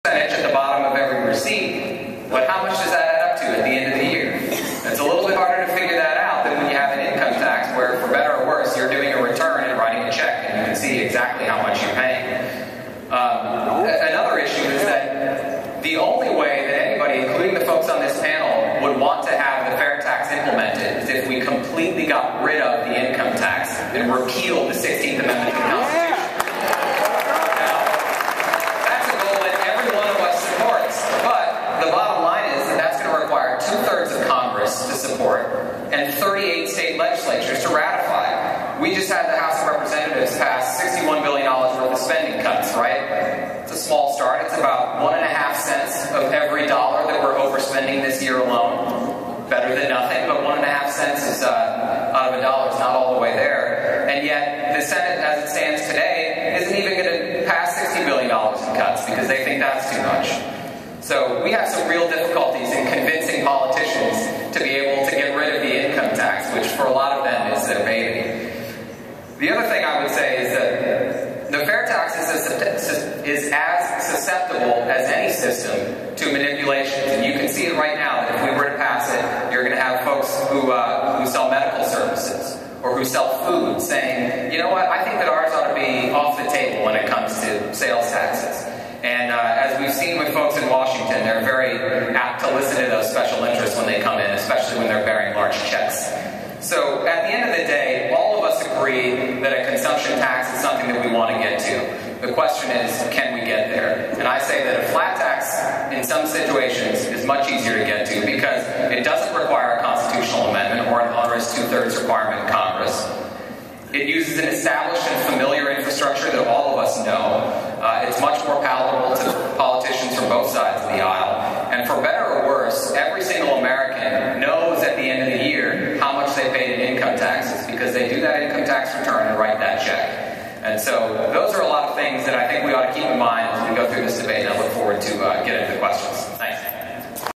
percentage at the bottom of every receipt, but how much does that add up to at the end of the year? It's a little bit harder to figure that out than when you have an income tax where, for better or worse, you're doing a return and writing a check and you can see exactly how much you're paying. Another issue is that the only way that anybody, including the folks on this panel, would want to have the fair tax implemented is if we completely got rid of the income tax and repealed the 16th Amendment to the Constitution. Now, that's a goal that every one of us supports, but the bottom line is that that's going to require 2/3 of Congress to support and 38 state legislatures to ratify. We just had the House of Representatives pass $61 billion worth of spending cuts, right? It's a small start. It's about 1.5 cents of every dollar that we're overspending this year alone. Better than nothing, but 1.5 cents is out of a dollar. It's not all the way there. And yet, the Senate, as it stands today, isn't even going to pass $60 billion in cuts because they think that's too much. So we have some real difficulties in convincing politicians to be able to get rid of the income tax, which for a lot of them is evading. The other thing I would say is that the fair tax is as susceptible as any system to manipulations. And you can see it right now that if we were to pass it, you're going to have folks who sell medical services or who sell food saying, you know what, I think that ours ought to be off the table when it comes to sales taxes. And as we've seen with folks in Washington, they're very apt to listen to those special interests when they come in, especially when they're bearing large checks. So at the end of the day, all of us agree that a consumption tax is something that we want to get to. The question is, can we get there? And I say that a flat tax in some situations is much easier to get to because it doesn't require a constitutional amendment or an onerous 2/3 requirement in Congress. It uses an established and familiar infrastructure that all of us know. It's much more palatable to politicians from both sides of the aisle. And for better or worse, every single American knows at the end of the year how much they paid in income taxes because they do that income tax return and write that check. And so those are a lot of things that I think we ought to keep in mind as we go through this debate, and I look forward to getting to the questions.